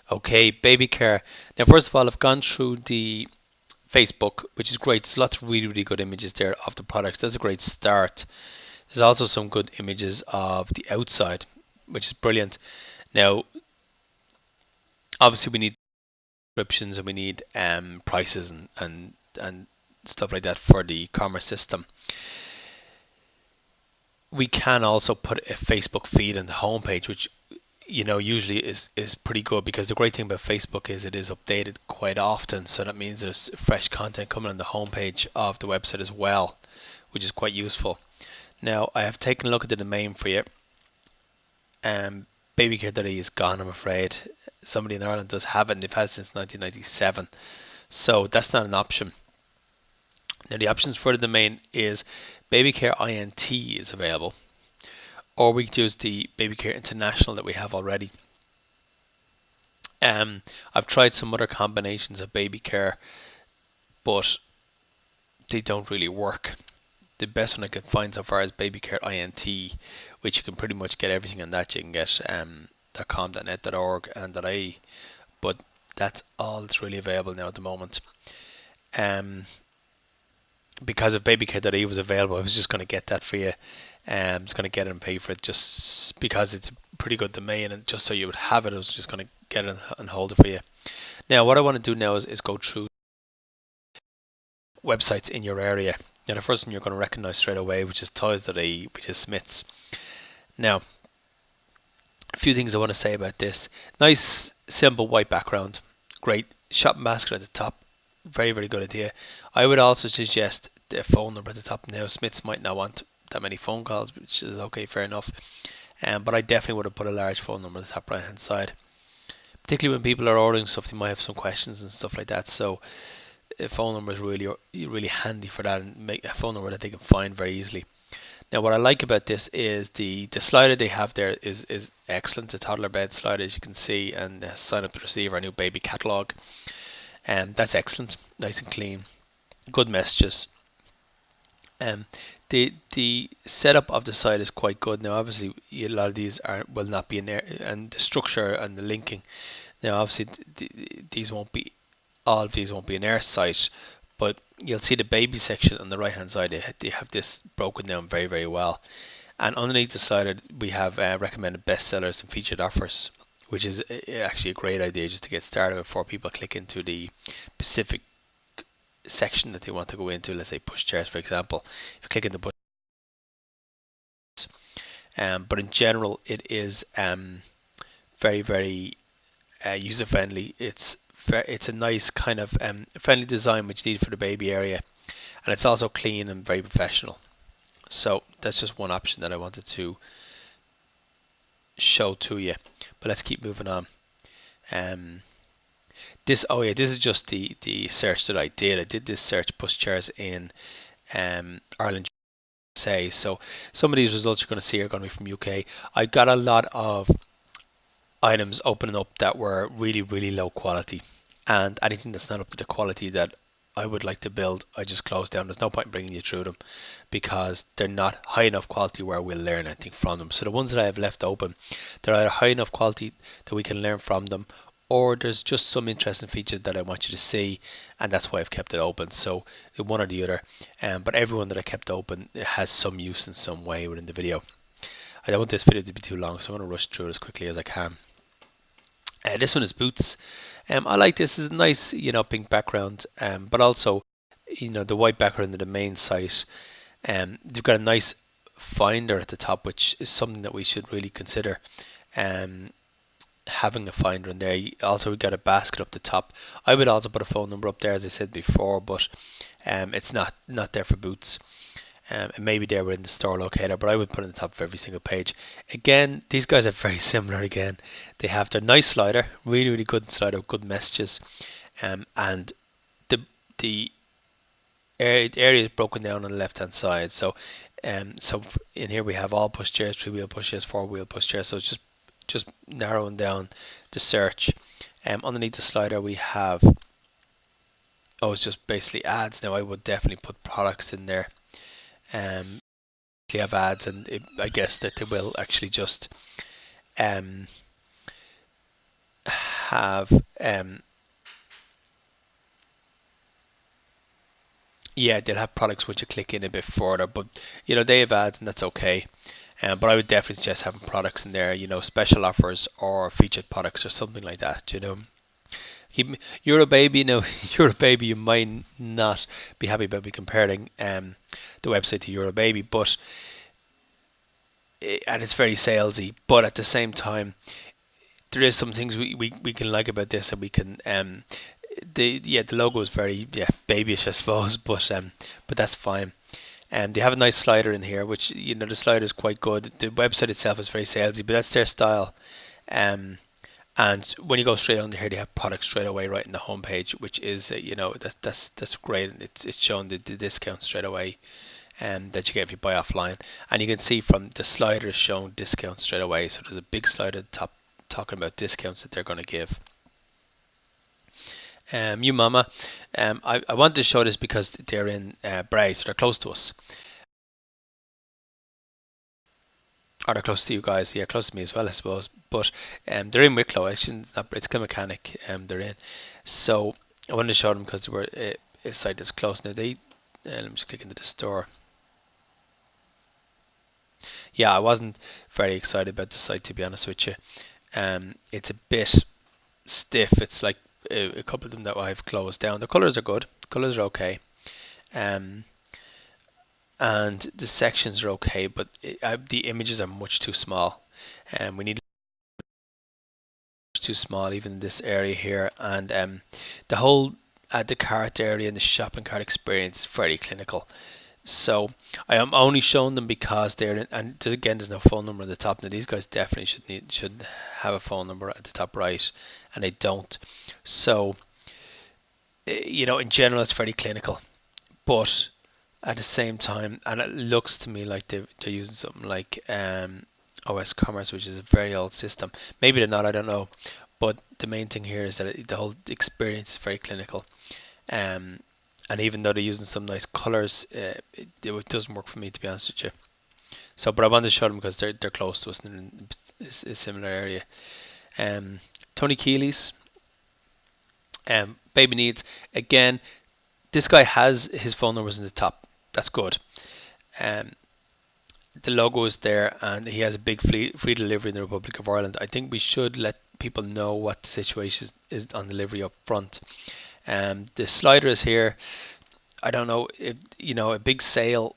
Okay, baby care. Now, first of all, I've gone through the Facebook, which is great. There's lots of really, really good images there of the products. That's a great start. There's also some good images of the outside, which is brilliant. Now, obviously, we need descriptions and we need prices and stuff like that for the commerce system. We can also put a Facebook feed on the homepage, which usually is pretty good, because the great thing about Facebook is it is updated quite often. So that means there's fresh content coming on the homepage of the website as well, which is quite useful. Now, I have taken a look at the domain for you. Babycare.ie is gone, I'm afraid. Somebody in Ireland does have it, and they've had it since 1997. So that's not an option. Now, the options for the domain is Babycare INT is available, or we could use the Babycare International that we have already. I've tried some other combinations of Babycare, but they don't really work. The best one I could find so far is Babycare INT, which you can pretty much get everything on that. You can get .com, .net, .org, and .ie, but that's all that's really available now at the moment. Because if Babycare.ie was available, I was just going to get that for you. I was going to get it and pay for it just because it's a pretty good domain, and just so you would have it, I was just going to get it and hold it for you. Now, what I want to do now is go through websites in your area. Now, the first one you're going to recognize straight away, which is Toys.ie, which is Smith's. Now, a few things I want to say about this. Nice, simple white background. Great shopping basket at the top. Very, very good idea. I would also suggest the phone number at the top. Now, Smiths might not want that many phone calls, which is okay, fair enough. But I definitely would have put a large phone number at the top right hand side. Particularly when people are ordering stuff, they might have some questions and stuff like that. So a phone number is really, really handy for that, and make a phone number that they can find very easily. Now, what I like about this is the slider they have there is excellent. The toddler bed slider, as you can see, and sign up to receive our new baby catalogue. That's excellent, nice and clean, good messages. The setup of the site is quite good. Now, obviously, a lot of these will not be in there, and the structure and the linking. Now, obviously, these won't be all of these won't be in our site, but you'll see the baby section on the right hand side. They have this broken down very, very well. And underneath the side, we have recommended bestsellers and featured offers, which is actually a great idea just to get started before people click into the specific section that they want to go into. Let's say pushchairs, for example. If you click into push, but in general, it is very, very user friendly. It's a nice kind of friendly design which you need for the baby area, and it's also clean and very professional. So that's just one option that I wanted to show to you. But let's keep moving on. This is just the search that I did. I did this search pushchairs in Ireland, USA. So some of these results you're going to see are going to be from UK. I got a lot of items opening up that were really, really low quality, and anything that's not up to the quality that I would like to build, I just close down. There's no point in bringing you through them because they're not high enough quality where we'll learn anything from them. So the ones that I have left open, they're either high enough quality that we can learn from them, or there's just some interesting features that I want you to see, and that's why I've kept it open. So one or the other, but everyone that I kept open has some use in some way within the video. I don't want this video to be too long, so I'm going to rush through it as quickly as I can. This one is Boots. I like this. It's a nice, pink background, but also, the white background of the main site. They've got a nice finder at the top, which is something that we should really consider. Having a finder in there. Also, we've got a basket up the top. I would also put a phone number up there, as I said before, but it's not there for Boots. It may be there within the store locator, but I would put it on the top of every single page. Again, these guys are very similar again. They have their nice slider, really, really good slider, good messages, and the area is broken down on the left hand side. So in here we have all pushchairs, 3-wheel pushchairs, 4-wheel pushchairs. So it's just narrowing down the search. Underneath the slider we have, it's just basically ads. Now I would definitely put products in there. They have ads, and I guess that they will actually just have yeah, they'll have products which you click in a bit further, but they have ads and that's okay. But I would definitely suggest having products in there, special offers or featured products or something like that. You're a baby, you're a baby. You might not be happy about me comparing the website to You're a Baby, but and it's very salesy. But at the same time, there is some things we can like about this, and we can the logo is very babyish, I suppose, but that's fine. And they have a nice slider in here, which the slider is quite good. The website itself is very salesy, but that's their style. Um, and when you go straight under here, they have products straight away right in the homepage, which is that's great. And it's showing the discount straight away, that you get if you buy offline. And you can see from the slider is showing discounts straight away. So there's a big slider at the top talking about discounts that they're going to give. You Mama, I wanted to show this because they're in Bray, so they're close to us. Or they're close to you guys, yeah, close to me as well, I suppose. But they're in Wicklow. Actually, it's Kilmechanic. They're in. So I wanted to show them because they were a site that's close now. Let me just click into the store. Yeah, I wasn't very excited about the site, to be honest with you. It's a bit stiff. It's like a couple of them that I've closed down. The colors are good. The colors are okay. And the sections are okay, but the images are much too small. And we need too small even in this area here. And the whole add to cart area and the shopping cart experience is very clinical. So I am only showing them because they're in, and again, there's no phone number at the top. Now these guys definitely should have a phone number at the top right, and they don't. So in general, it's very clinical, but at the same time, and it looks to me like they're using something like OS Commerce, which is a very old system. Maybe they're not, I don't know. But the main thing here is that the whole experience is very clinical. And even though they're using some nice colors, it doesn't work for me, to be honest with you. So, but I wanted to show them because they're close to us in a similar area. Tony Keeley's, Baby Needs. Again, this guy has his phone numbers in the top. That's good. The logo is there, and he has a big free delivery in the Republic of Ireland. I think we should let people know what the situation is on delivery up front. The slider is here. I don't know if a big sale.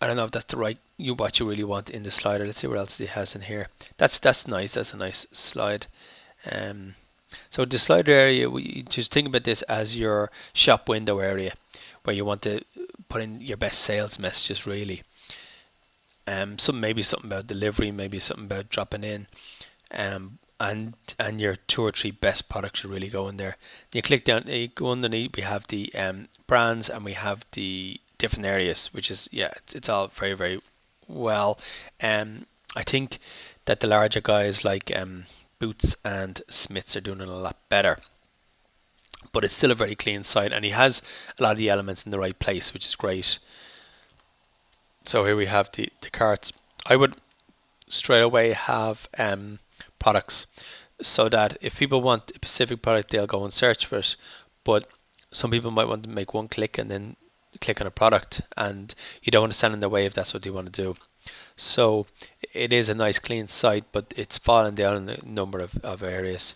I don't know if that's the right what you really want in the slider. Let's see what else he has in here. That's nice. That's a nice slide. So the slider area, we just think about this as your shop window area, where you want to put in your best sales messages really. Maybe something about delivery, maybe something about dropping in. And your 2 or 3 best products should really go in there. You click down, you go underneath, we have the brands and we have the different areas, which is, it's all very, very well. I think that the larger guys like Boots and Smiths are doing it a lot better. But it's still a very clean site, and he has a lot of the elements in the right place, which is great. So here we have the carts. I would straight away have products, so that if people want a specific product, they'll go and search for it. But some people might want to make one click and then click on a product, and you don't want to stand in their way if that's what you want to do. So it is a nice clean site, but it's fallen down in a number of areas.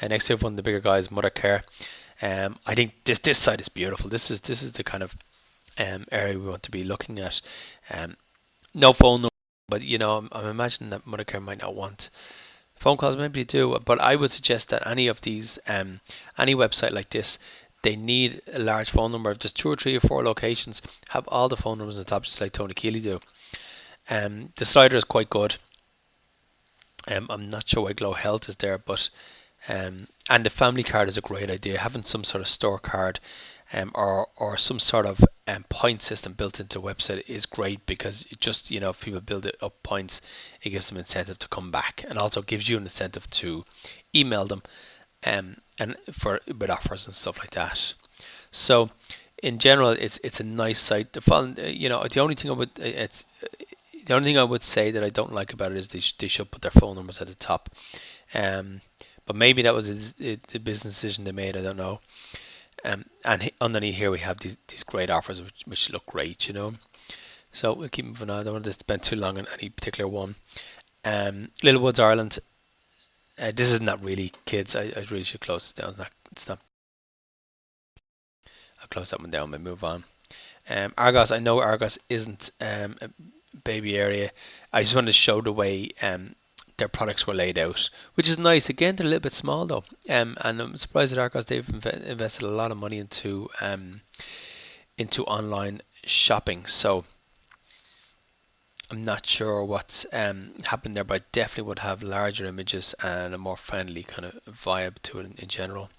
And next to one of the bigger guys, Mothercare. I think this site is beautiful. This is the kind of area we want to be looking at. No phone number, but I'm imagining that Mothercare might not want phone calls. Maybe they do, but I would suggest that any of these, any website like this, they need a large phone number. If there's 2 or 3 or 4 locations, have all the phone numbers on the top, just like Tony Keeley do. The slider is quite good. I'm not sure why Glow Health is there, but and the family card is a great idea. Having some sort of store card, or some sort of point system built into a website is great, because it just, if people build it up points, it gives them incentive to come back, and also gives you an incentive to email them and with offers and stuff like that. So in general, it's a nice site. The only thing I would say that I don't like about it is they should put their phone numbers at the top. But but maybe that was the business decision they made. I don't know. And underneath here we have these great offers which look great, you know. So we'll keep moving on. I don't want to spend too long on any particular one. Littlewoods Ireland. This is not really kids. I really should close this down. It's not. I'll close that one down and move on. Argos. I know Argos isn't a baby area. I just wanted to show the way their products were laid out, which is nice. Again, they're a little bit small though, and I'm surprised at Argos. They've invested a lot of money into online shopping. So I'm not sure what's happened there, but I definitely would have larger images and a more friendly kind of vibe to it in general.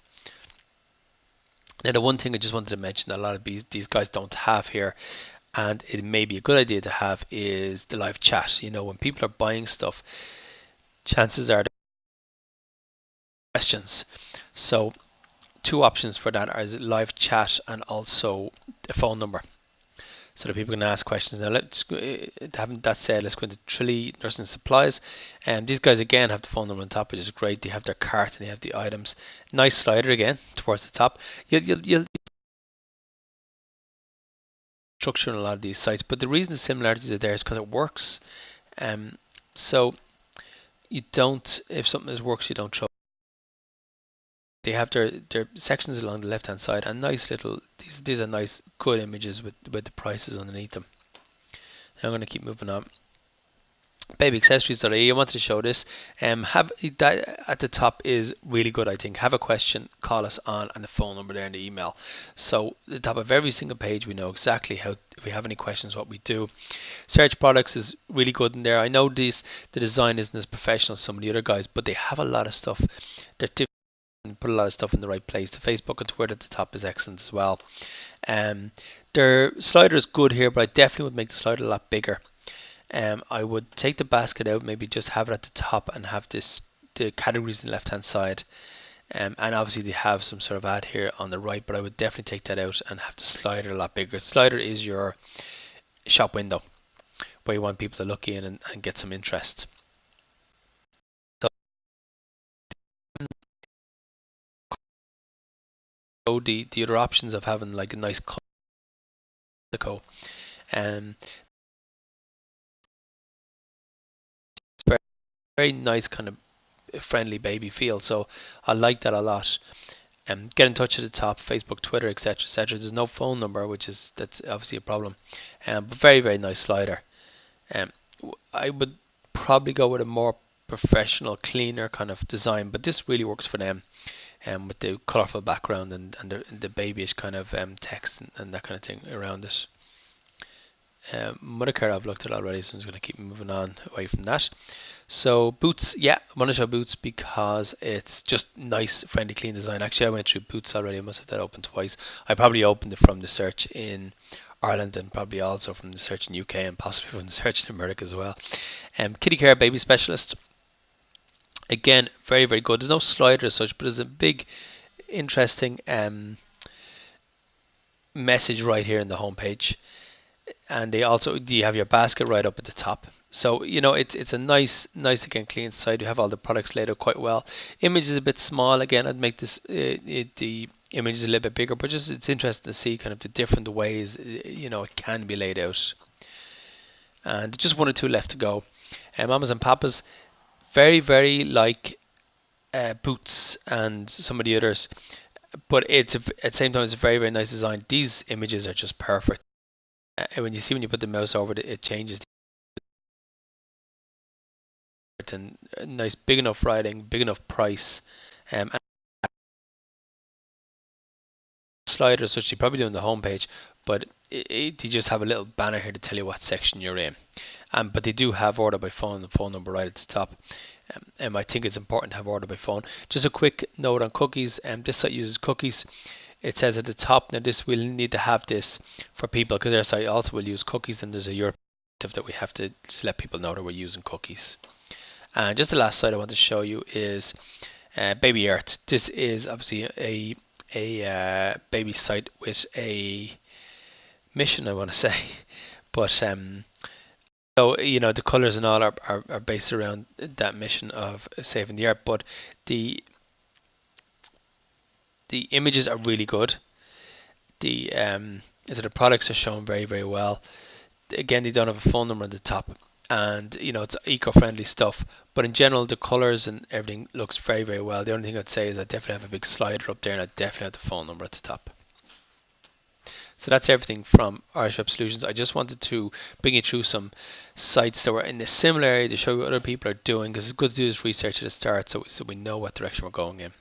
Now, the one thing I just wanted to mention that a lot of these guys don't have here, and it may be a good idea to have, is the live chat. You know, when people are buying stuff, chances are questions. So two options for that are live chat and also a phone number, so that people can ask questions. Now, having that said, let's go into Tralee Nursing Supplies. And these guys again have the phone number on top, which is great. They have their cart and they have the items. Nice slider again towards the top. You'll structure in a lot of these sites, but the reason the similarities are there is because it works. So you don't, if something works, you don't trouble. They have their sections along the left hand side, and nice little, these are nice good images with the prices underneath them. Now I'm going to keep moving on. Babyaccessories.ie. I wanted to show this. Have that at the top is really good. I think have a question, call us on, and the phone number there in the email. So at the top of every single page, we know exactly how. If we have any questions, what we do. Search products is really good in there. I know the design isn't as professional as some of the other guys, but they have a lot of stuff. They're different. Put a lot of stuff in the right place. The Facebook and Twitter at the top is excellent as well. Their slider is good here, but I definitely would make the slider a lot bigger. I would take the basket out, maybe just have it at the top and have the categories on the left hand side. And obviously they have some sort of ad here on the right, but I would definitely take that out and have the slider a lot bigger. Slider is your shop window where you want people to look in and get some interest. So the other options of having like a nice Costco, and it's very nice kind of friendly baby feel. So I like that a lot. Get in touch at the top, Facebook, Twitter, etc., etc. There's no phone number, that's obviously a problem. But very nice slider. I would probably go with a more professional, cleaner kind of design, but this really works for them. With the colourful background and the babyish kind of text and that kind of thing around it. Mothercare I've looked at already, so I'm just going to keep moving on away from that. So Boots, yeah, I want to show Boots because it's just nice, friendly, clean design. Actually, I went through Boots already. I must have that open twice. I probably opened it from the search in Ireland and probably also from the search in UK and possibly from the search in America as well. Kitty Care Baby Specialist. Again, very good. There's no slider as such, but there's a big, interesting message right here in the homepage. And they also, you have your basket right up at the top. So, you know, it's a nice again, clean site. You have all the products laid out quite well. Image is a bit small. Again, I'd make this, the image is a little bit bigger, but just it's interesting to see kind of the different ways, you know, it can be laid out. And just one or two left to go. Mamas and Papas. Very like Boots and some of the others, but at the same time it's a very nice design. These images are just perfect. When you put the mouse over it changes. And nice, big enough writing, big enough price, and sliders, which you probably do on the homepage, but you just have a little banner here to tell you what section you're in. But they do have order by phone, the phone number right at the top. I think it's important to have order by phone. Just a quick note on cookies. This site uses cookies. It says at the top, now this we'll need to have this for people because their site also will use cookies, and there's a Europe that we have to let people know that we're using cookies. And just the last site I want to show you is Baby Earth. This is obviously a baby site with a mission, I want to say, but so you know the colors and all are based around that mission of saving the earth. But the the images are really good. The the products are shown very, very well. Again, they don't have a phone number on the top, and it's eco-friendly stuff. But in general, the colors and everything looks very, very well. The only thing I'd say is I definitely have a big slider up there, and I definitely have the phone number at the top. So that's everything from Irish Web Solutions. I just wanted to bring you through some sites that were in a similar area to show you what other people are doing, because it's good to do this research at the start so we know what direction we're going in.